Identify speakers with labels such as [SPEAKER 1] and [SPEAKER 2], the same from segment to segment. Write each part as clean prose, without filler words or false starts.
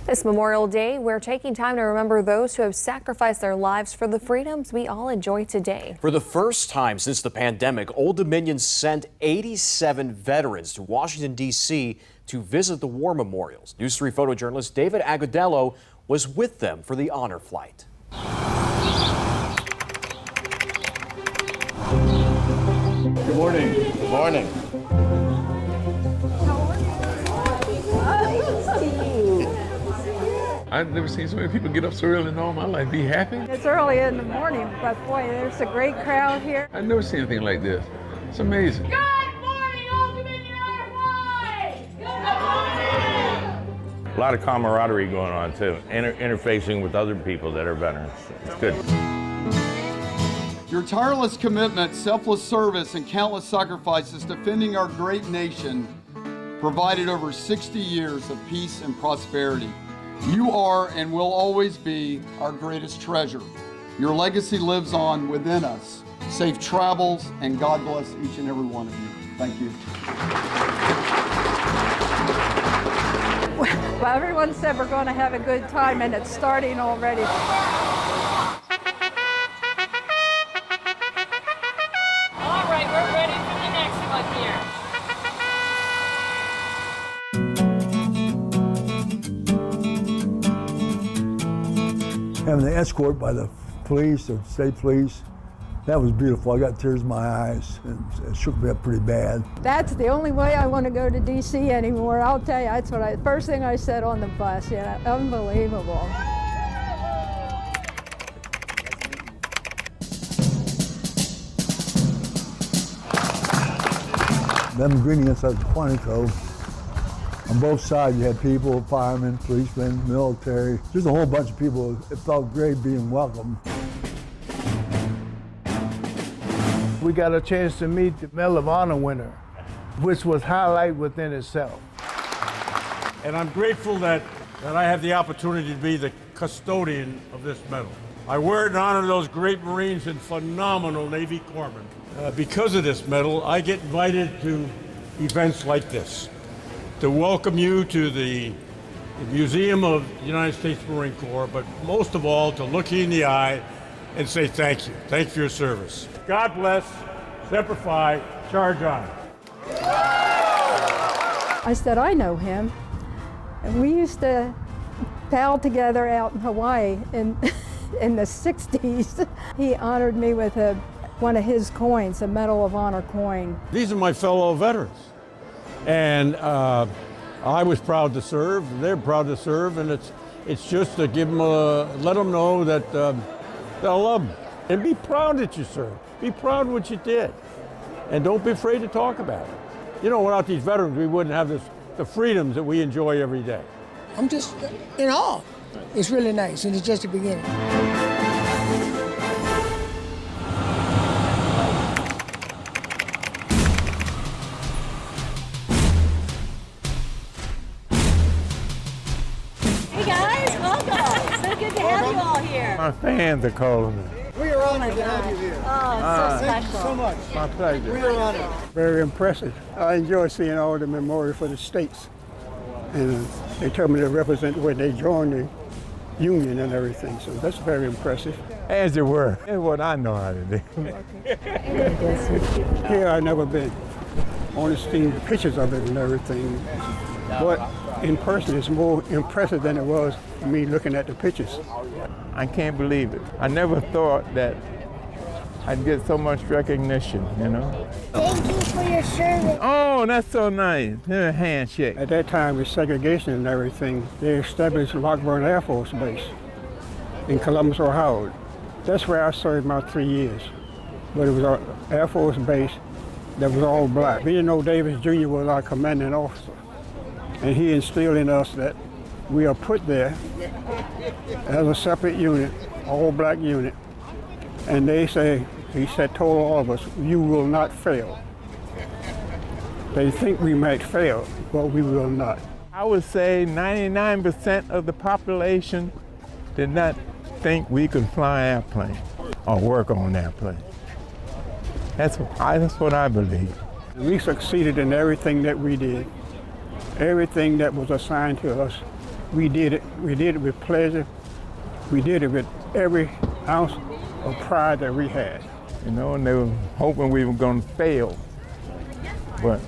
[SPEAKER 1] This Memorial Day, we're taking time to remember those who have sacrificed their lives for the freedoms we all enjoy today.
[SPEAKER 2] For the first time since the pandemic, Old Dominion sent 87 veterans to Washington, D.C. to visit the war memorials. News 3 photojournalist David Agudelo was with them for the honor flight.
[SPEAKER 3] Good morning. Good morning.
[SPEAKER 4] I've never seen so many people get up so early in all my life. Be happy.
[SPEAKER 5] It's early in the morning, but boy, there's a great crowd here.
[SPEAKER 4] I've never seen anything like this. It's amazing.
[SPEAKER 6] Good morning, Old Dominion Airway! Good morning!
[SPEAKER 3] A lot of camaraderie going on too, interfacing with other people that are veterans. It's good.
[SPEAKER 7] Your tireless commitment, selfless service, and countless sacrifices defending our great nation provided over 60 years of peace and prosperity. You are and will always be our greatest treasure. Your legacy lives on within us. Safe travels, and God bless each and every one of you. Thank you.
[SPEAKER 5] Well, everyone said we're going to have a good time, and it's starting already.
[SPEAKER 6] All right, we're ready for the next one here.
[SPEAKER 8] Having the escort by the police, the state police, that was beautiful. I got tears in my eyes, and it shook me up pretty bad.
[SPEAKER 5] That's the only way I want to go to D.C. anymore. I'll tell you, that's what first thing I said on the bus. Yeah, unbelievable.
[SPEAKER 8] Them greeting us at Quantico. On both sides, you had people, firemen, policemen, military, just a whole bunch of people. It felt great being welcomed.
[SPEAKER 9] We got a chance to meet the Medal of Honor winner, which was highlight within itself.
[SPEAKER 10] And I'm grateful that I have the opportunity to be the custodian of this medal. I wear it in honor of those great Marines and phenomenal Navy corpsmen. Because of this medal, I get invited to events like this, to welcome you to the Museum of the United States Marine Corps, but most of all, to look you in the eye and say thank you. Thank you for your service. God bless, Semper Fi, charge on.
[SPEAKER 5] I said, I know him. And we used to pal together out in Hawaii in the 60s. He honored me with one of his coins, a Medal of Honor coin.
[SPEAKER 10] These are my fellow veterans. And I was proud to serve, they're proud to serve, and it's just to give them let them know that I love them. And be proud that you served. Be proud of what you did. And don't be afraid to talk about it. You know, without these veterans, we wouldn't have the freedoms that we enjoy every day.
[SPEAKER 11] I'm just in awe. It's really nice, and it's just the beginning.
[SPEAKER 9] My fans are calling me.
[SPEAKER 11] We are honored to have you here.
[SPEAKER 6] Oh, it's so
[SPEAKER 11] Thank
[SPEAKER 6] special.
[SPEAKER 11] you so much.
[SPEAKER 9] My pleasure.
[SPEAKER 11] We are honored.
[SPEAKER 9] Very impressive. I enjoy seeing all the memorials for the states. And they told me to represent where they joined the union and everything, so that's very impressive. As it were. That's what I know how to do. Here I've never been. Only seen pictures of it and everything. But in person, it's more impressive than it was me looking at the pictures. I can't believe it. I never thought that I'd get so much recognition, you know?
[SPEAKER 11] Thank you for your service.
[SPEAKER 9] Oh, that's so nice. A handshake. At that time, with segregation and everything, they established Lockburn Air Force Base in Columbus, Ohio. That's where I served my 3 years. But it was an Air Force base that was all black. Leonard Davis Jr. was our commanding officer. And he instilled in us that we are put there as a separate unit, all black unit. And he told all of us, you will not fail. They think we might fail, but we will not. I would say 99% of the population did not think we could fly an airplane or work on an airplane. That's what I believe. We succeeded in everything that we did. Everything that was assigned to us, We did it. We did it with pleasure. We did it with every ounce of pride that we had.
[SPEAKER 12] You know, and they were hoping we were going to fail, but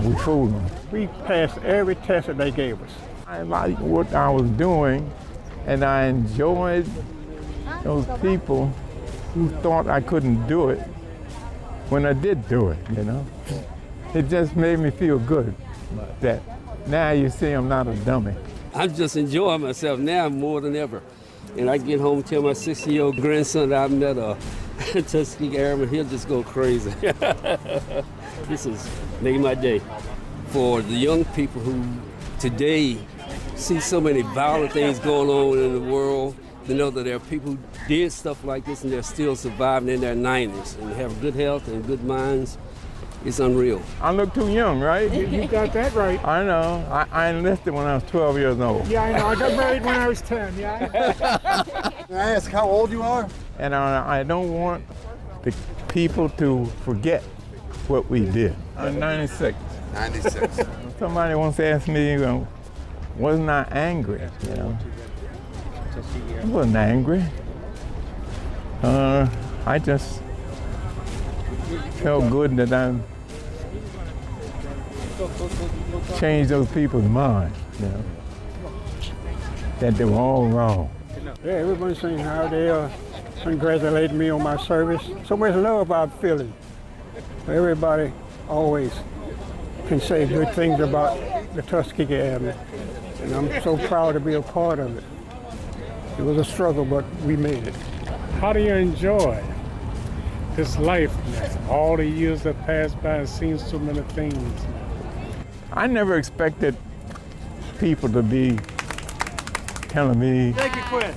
[SPEAKER 12] we fooled them.
[SPEAKER 9] We passed every test that they gave us.
[SPEAKER 12] I liked what I was doing, and I enjoyed those people who thought I couldn't do it when I did do it, you know. It just made me feel good that now you see I'm not a dummy.
[SPEAKER 13] I'm just enjoying myself now more than ever. And I get home and tell my 60-year-old grandson that I met a Tuskegee Airman, he'll just go crazy. This has made my day. For the young people who today see so many violent things going on in the world, to know that there are people who did stuff like this and they're still surviving in their 90s and have good health and good minds, it's unreal.
[SPEAKER 12] I look too young, right?
[SPEAKER 9] You got that right.
[SPEAKER 12] I know. I enlisted when I was 12 years old.
[SPEAKER 9] Yeah, I know. I got married when I was 10, yeah.
[SPEAKER 14] Can I ask how old you are?
[SPEAKER 12] And I don't want the people to forget what we did. I'm 96.
[SPEAKER 14] 96.
[SPEAKER 12] Somebody once asked me, wasn't I angry, you know? I wasn't angry. I just felt good that I changed those people's minds, you know, that they were all wrong.
[SPEAKER 9] Yeah, everyone's saying how they congratulating me on my service. So much love I'm feeling. Everybody always can say good things about the Tuskegee Airmen, and I'm so proud to be a part of it. It was a struggle, but we made it.
[SPEAKER 15] How do you enjoy this life now? All the years that passed by and seen so many things now.
[SPEAKER 12] I never expected people to be telling me,
[SPEAKER 15] Thank you, Quinn.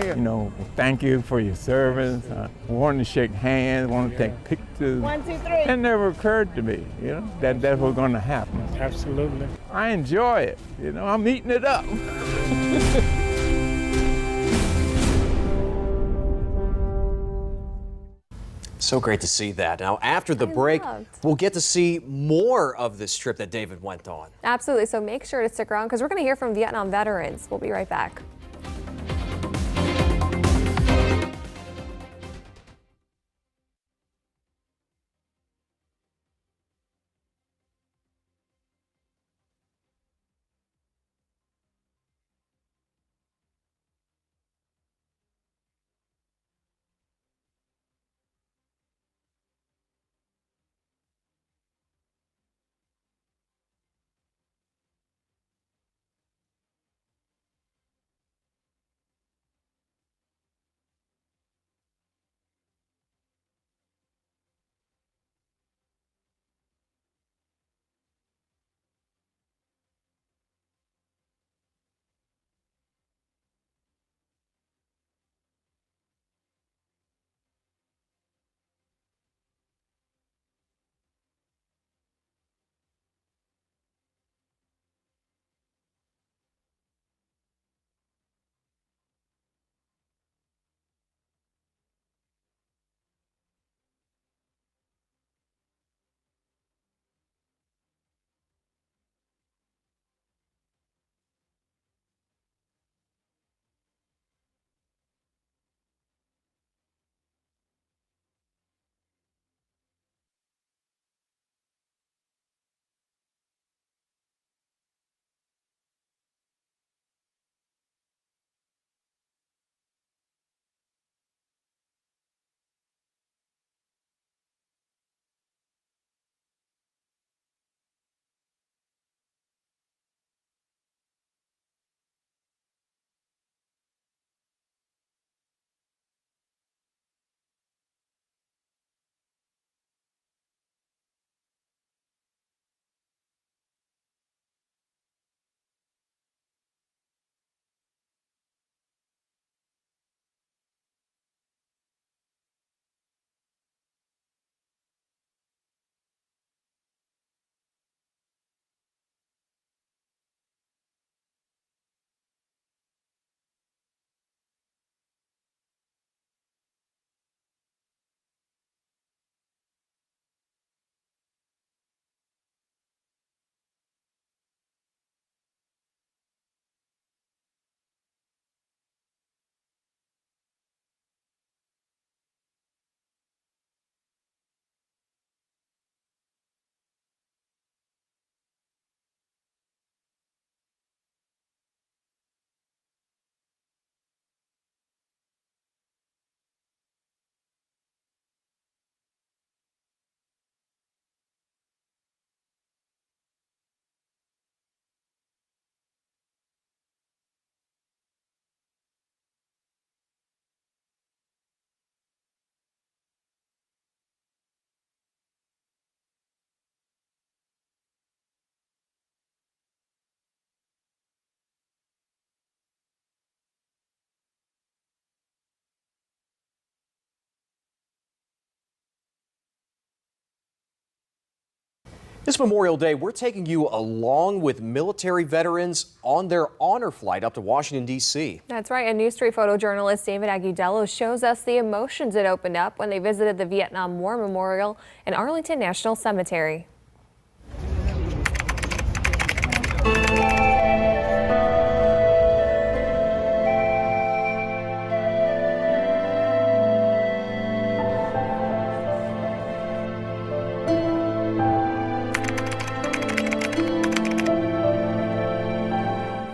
[SPEAKER 12] you know, thank you for your service. Wanting to shake hands, want to take pictures.
[SPEAKER 6] 1, 2, 3.
[SPEAKER 12] It never occurred to me, you know, that that's what's going to happen.
[SPEAKER 15] Absolutely.
[SPEAKER 12] I enjoy it, you know, I'm eating it up.
[SPEAKER 2] So great to see that. Now, after the break, we'll get to see more of this trip that David went on.
[SPEAKER 1] Absolutely. So make sure to stick around because we're going to hear from Vietnam veterans. We'll be right back.
[SPEAKER 2] This Memorial Day, we're taking you along with military veterans on their honor flight up to Washington, D.C.
[SPEAKER 1] That's right. And News 3 photojournalist David Agudelo shows us the emotions it opened up when they visited the Vietnam War Memorial in Arlington National Cemetery.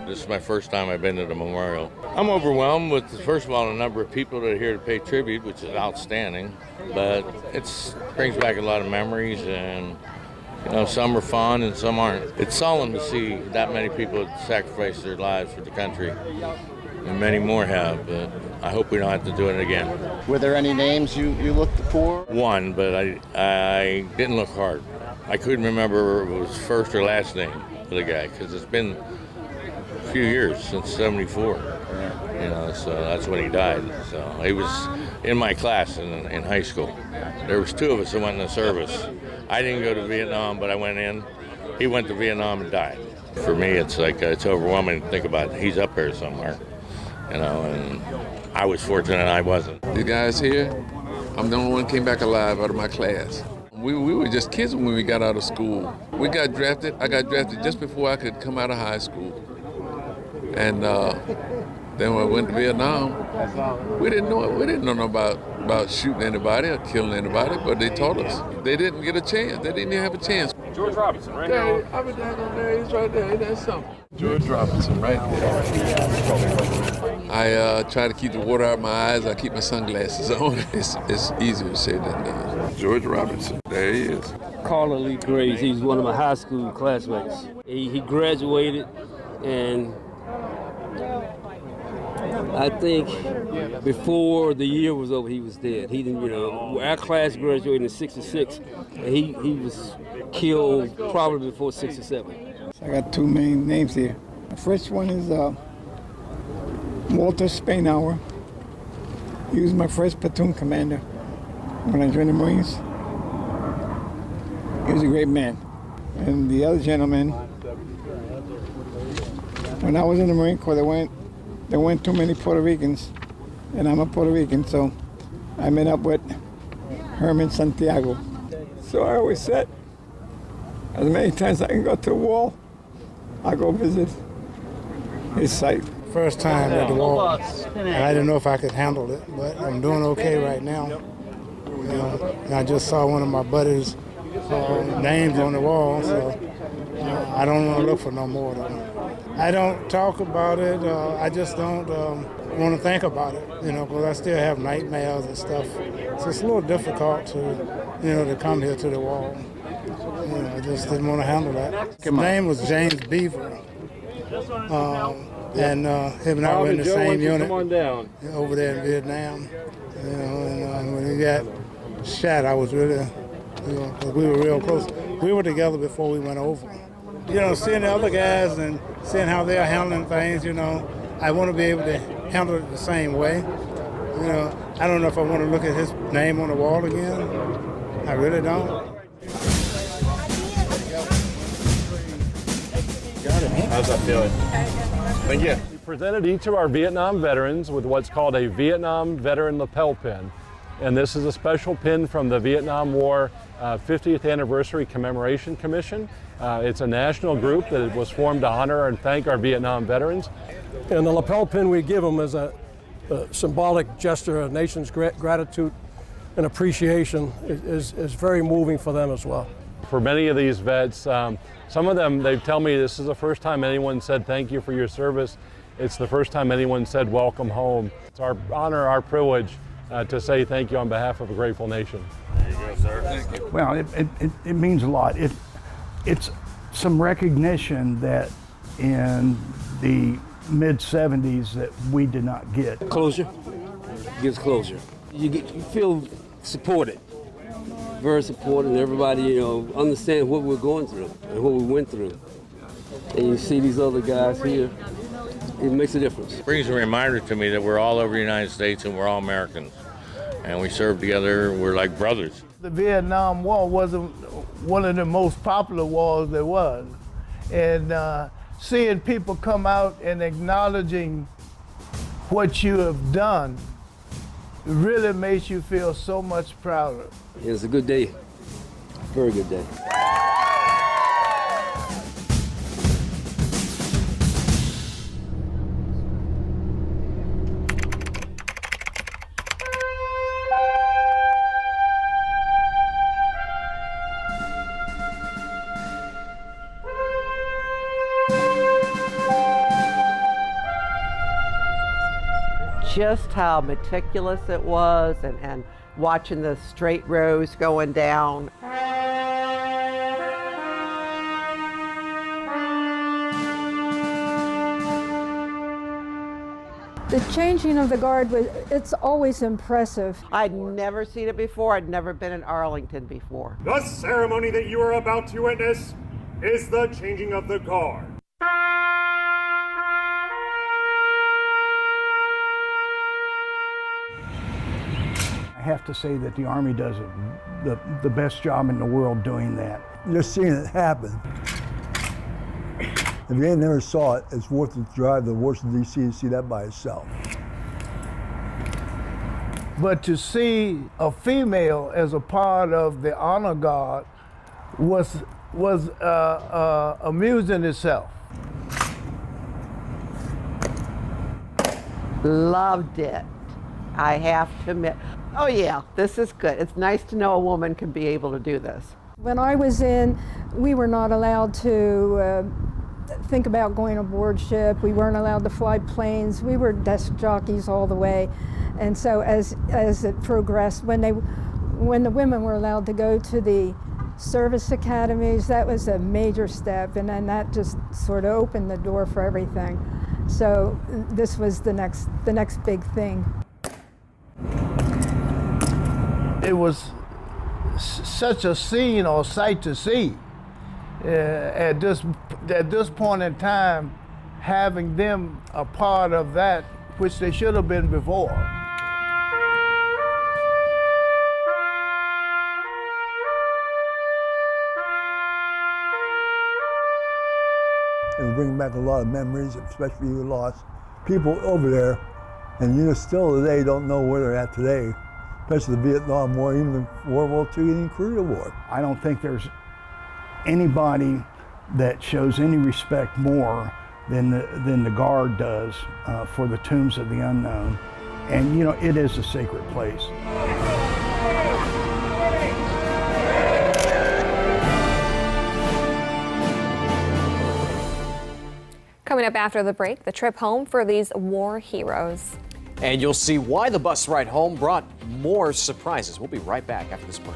[SPEAKER 3] This is my first time I've been to the memorial. I'm overwhelmed with, first of all, the number of people that are here to pay tribute, which is outstanding. But it brings back a lot of memories, and some are fun and some aren't. It's solemn to see that many people sacrifice their lives for the country, and many more have. But I hope we don't have to do it again.
[SPEAKER 14] Were there any names you looked for?
[SPEAKER 3] One, but I didn't look hard. I couldn't remember if it was first or last name of the guy, because it's been a few years since '74. So that's when he died. So he was in my class in high school. There was two of us that went in the service. I didn't go to Vietnam, but I went in. He went to Vietnam and died. For me, it's like it's overwhelming to think about. He's up here somewhere, and I was fortunate I wasn't.
[SPEAKER 4] The guys here, I'm the only one who came back alive out of my class. We were just kids when we got out of school. We got drafted. I got drafted just before I could come out of high school. And then when I went to Vietnam, we didn't know about shooting anybody or killing anybody, but they taught us. They didn't get a chance. They didn't even have a chance.
[SPEAKER 10] George Robinson, right now.
[SPEAKER 4] I was down there. He's right there. That's something. George Robinson, right there. I try to keep the water out of my eyes. I keep my sunglasses on. It's easier said than done. George Robinson, there he is.
[SPEAKER 13] Carla Lee Graves, he's one of my high school classmates. He graduated, and I think before the year was over, he was dead. He didn't, our class graduated in '66, and he was killed probably before '67.
[SPEAKER 9] So I got two main names here. The first one is Walter Spainhour. He was my first platoon commander when I joined the Marines. He was a great man. And the other gentleman, when I was in the Marine Corps, there weren't too many Puerto Ricans, and I'm a Puerto Rican, so I met up with Herman Santiago. So I always said, as many times as I can go to the wall, I go visit his site.
[SPEAKER 15] First time at the wall, and I didn't know if I could handle it, but I'm doing okay right now. And I just saw one of my buddies' names on the wall, so I don't want to look for no more of them. I don't talk about it. I just don't want to think about it, because I still have nightmares and stuff. So it's a little difficult to come here to the wall. I just didn't want to handle that. His name was James Beaver. And him and I were in the same unit over there in Vietnam. And when he got shot, I was really, we were real close. We were together before we went over. Seeing the other guys and seeing how they're handling things, I want to be able to handle it the same way. I don't know if I want to look at his name on the wall again. I really don't.
[SPEAKER 10] Got it. How's that feeling? Thank you.
[SPEAKER 16] We presented each of our Vietnam veterans with what's called a Vietnam Veteran Lapel Pin. And this is a special pin from the Vietnam War 50th Anniversary Commemoration Commission. It's a national group that was formed to honor and thank our Vietnam veterans.
[SPEAKER 17] And the lapel pin we give them is a symbolic gesture of nation's gratitude and appreciation is very moving for them as well.
[SPEAKER 16] For many of these vets, some of them, they tell me this is the first time anyone said thank you for your service. It's the first time anyone said welcome home. It's our honor, our privilege to say thank you on behalf of a grateful nation.
[SPEAKER 10] There you go, sir. Thank you.
[SPEAKER 18] Well, it means a lot. It's some recognition that in the mid-'70s that we did not get.
[SPEAKER 13] Closure. Gives closure. You feel supported. Very supported, and everybody, understand what we're going through and what we went through. And you see these other guys here, it makes a difference.
[SPEAKER 3] It brings a reminder to me that we're all over the United States and we're all Americans. and we served together. We're like brothers.
[SPEAKER 15] The Vietnam War wasn't one of the most popular wars there was. And seeing people come out and acknowledging what you have done really makes you feel so much prouder.
[SPEAKER 13] It's a good day, very good day.
[SPEAKER 19] Just how meticulous it was, and watching the straight rows going down.
[SPEAKER 5] The changing of the guard, it's always impressive.
[SPEAKER 19] I'd never seen it before. I'd never been in Arlington before.
[SPEAKER 20] The ceremony that you are about to witness is the changing of the guard.
[SPEAKER 18] I have to say that the Army does the best job in the world doing that.
[SPEAKER 8] Just seeing it happen. If you ain't never saw it, it's worth the drive to Washington, D.C. to see that by itself.
[SPEAKER 15] But to see a female as a part of the honor guard was amusing itself.
[SPEAKER 19] Loved it. I have to admit. Oh yeah, this is good. It's nice to know a woman can be able to do this.
[SPEAKER 5] When I was in, we were not allowed to think about going aboard ship. We weren't allowed to fly planes. We were desk jockeys all the way. And so as it progressed, when the women were allowed to go to the service academies, that was a major step, and then that just sort of opened the door for everything. So this was the next big thing.
[SPEAKER 15] It was such a scene or sight to see. At this point in time, having them a part of that, which they should have been before.
[SPEAKER 8] It was bringing back a lot of memories, especially you lost people over there, and you still today don't know where they're at today, especially the Vietnam War, even the World War II, and the Korean War.
[SPEAKER 18] I don't think there's anybody that shows any respect more than the Guard does for the tombs of the unknown. And you know, it is a sacred place.
[SPEAKER 1] Coming up after the break, the trip home for these war heroes.
[SPEAKER 2] And you'll see why the bus ride home brought more surprises. We'll be right back after this break.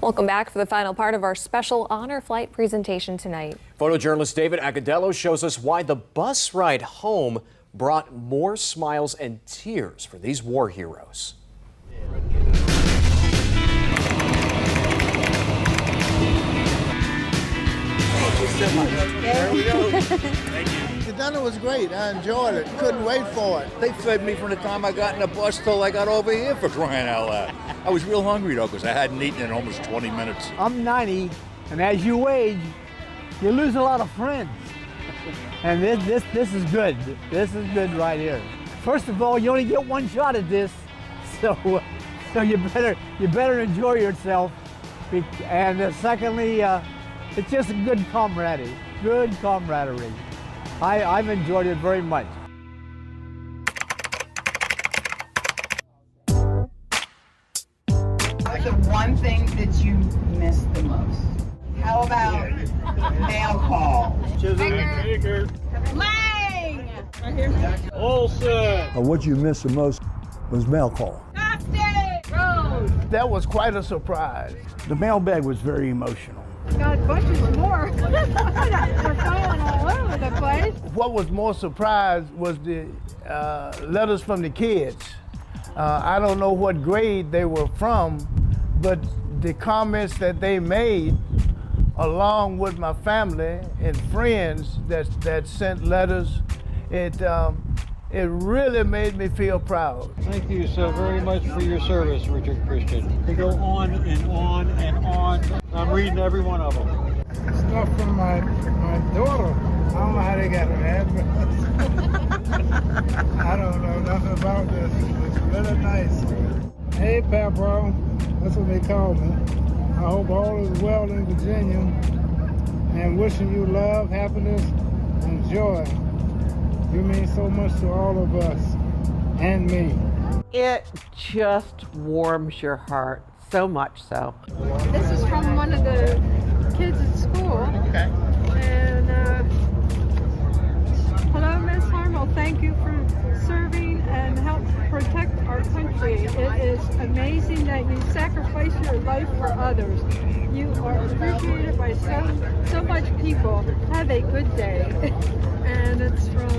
[SPEAKER 1] Welcome back for the final part of our special honor flight presentation tonight.
[SPEAKER 2] Photojournalist David Agudelo shows us why the bus ride home brought more smiles and tears for these war heroes.
[SPEAKER 21] There we go. Thank you. The dinner was great. I enjoyed it. Couldn't wait for it.
[SPEAKER 22] They fed me from the time I got in the bus till I got over here, for crying out loud. I was real hungry though, because I hadn't eaten in almost 20 minutes.
[SPEAKER 23] I'm 90, and as you age, you lose a lot of friends. And this is good. This is good right here. First of all, you only get one shot at this, so you better enjoy yourself. And secondly, it's just a good camaraderie. Good camaraderie. I've enjoyed it very much.
[SPEAKER 24] What's the one thing that you miss the most? How about mail call?
[SPEAKER 21] Baker.
[SPEAKER 24] Lang!
[SPEAKER 21] Olson.
[SPEAKER 8] What you missed the most was mail call.
[SPEAKER 21] That was quite a surprise.
[SPEAKER 18] The mailbag was very emotional.
[SPEAKER 5] Got bunches more. We're going all over the place.
[SPEAKER 21] What was more surprised was the letters from the kids. I don't know what grade they were from, but the comments that they made, along with my family and friends that sent letters, it really made me feel proud.
[SPEAKER 9] Thank you so very much for your service, Richard Christian. They go on and on and on. I'm reading every one of them.
[SPEAKER 15] Stuff from my daughter. I don't know how they got her address. I don't know nothing about this. It's really nice. Hey, Pabro. That's what they call me. I hope all is well in Virginia, and wishing you love, happiness, and joy. You mean so much to all of us and me.
[SPEAKER 19] It just warms your heart, so much so.
[SPEAKER 5] This is from one of the kids at school. Okay. And hello, Miss Harmel. Thank you for serving and help protect our country. It is amazing that you sacrifice your life for others. You are appreciated by so much people. Have a good day. And it's from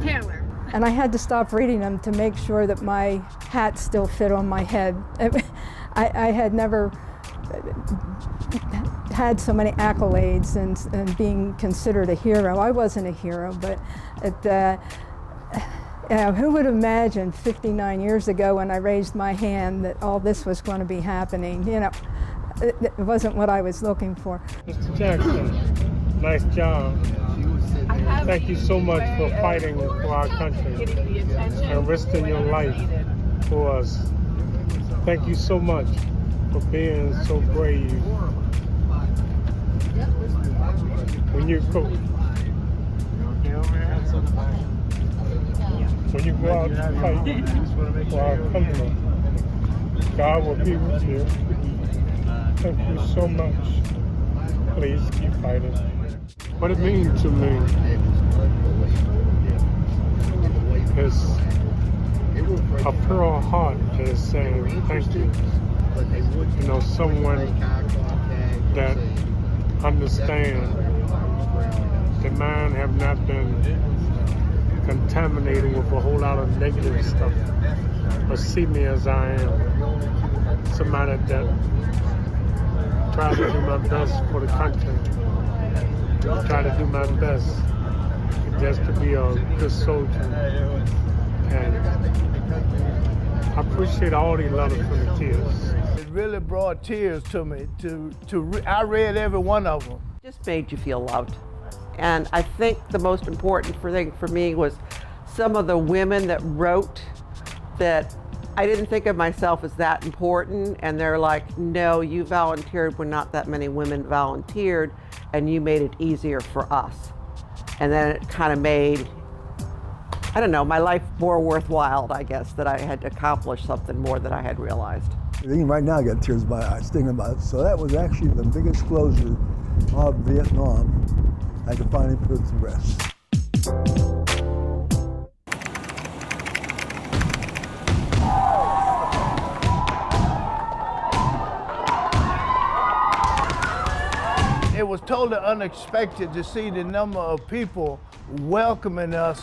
[SPEAKER 5] Taylor. And I had to stop reading them to make sure that my hat still fit on my head. I had never had so many accolades and being considered a hero. I wasn't a hero, but who would imagine 59 years ago when I raised my hand that all this was going to be happening? You know, it wasn't what I was looking for.
[SPEAKER 15] Mr. Jackson, nice job. Thank you so much for fighting for our country and risking your life for us. Thank you so much for being so brave. When you go out and fight for our country, God will be with you. Thank you so much. Please keep fighting. What it means to me is a pure heart that is saying thank you. You know, someone that understands the mind have not been contaminated with a whole lot of negative stuff, but see me as I am, somebody that tries to do my best for the country. Try to do my best just to be a good soldier. And I appreciate all these letters from the kids. It really brought tears to me. I read every one of them.
[SPEAKER 19] Just made you feel loved. And I think the most important thing for me was some of the women that wrote that I didn't think of myself as that important, and they're like, no, you volunteered when not that many women volunteered, and you made it easier for us. And then it kind of made, I don't know, my life more worthwhile, I guess, that I had accomplished something more than I had realized.
[SPEAKER 8] Even right now I got tears in my eyes thinking about it. So that was actually the biggest closure of Vietnam. I could finally put it to rest.
[SPEAKER 21] it was totally unexpected to see the number of people welcoming us,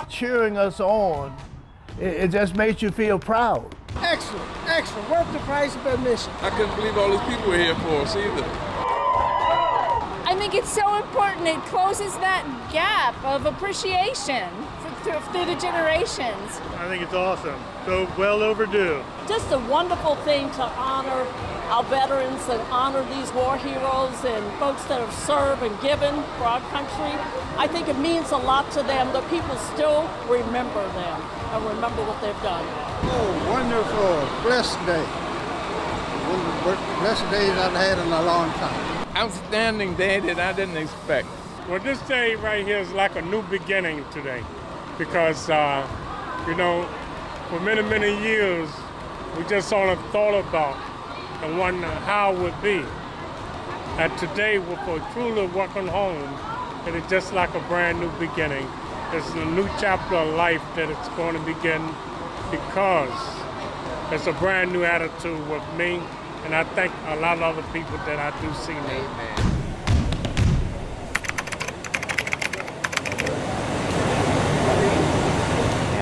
[SPEAKER 21] cheering us on. It just makes you feel proud.
[SPEAKER 6] Excellent, excellent. Worth the price of admission.
[SPEAKER 4] I couldn't believe all these people were here for us either.
[SPEAKER 7] I think it's so important. It closes that gap of appreciation through the generations.
[SPEAKER 20] I think it's awesome. So well overdue.
[SPEAKER 7] Just a wonderful thing to honor our veterans and honor these war heroes and folks that have served and given for our country. I think it means a lot to them that people still remember them and remember what they've done.
[SPEAKER 21] Oh, wonderful. Blessed day. One of the blessed days I've had in a long time.
[SPEAKER 4] Outstanding day that I didn't expect.
[SPEAKER 10] Well, this day right here is like a new beginning today because, you know, for many, many years, we just sort of thought about and wonder how it would be. And today, for truly welcome home, it is just like a brand new beginning. It's a new chapter of life that it's going to begin because it's a brand new attitude with me, and I thank a lot of other people that I do see now.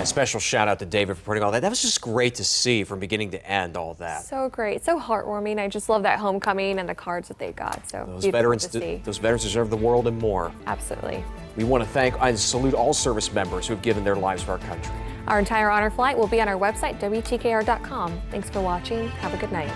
[SPEAKER 2] Special shout out to David for putting all that. That was just great to see from beginning to end, all that.
[SPEAKER 1] So great, so heartwarming. I just love that homecoming and the cards that they got. So
[SPEAKER 2] Those veterans deserve the world and more.
[SPEAKER 1] Absolutely.
[SPEAKER 2] We want to thank and salute all service members who have given their lives for our country.
[SPEAKER 1] Our entire honor flight will be on our website, WTKR.com. Thanks for watching. Have a good night.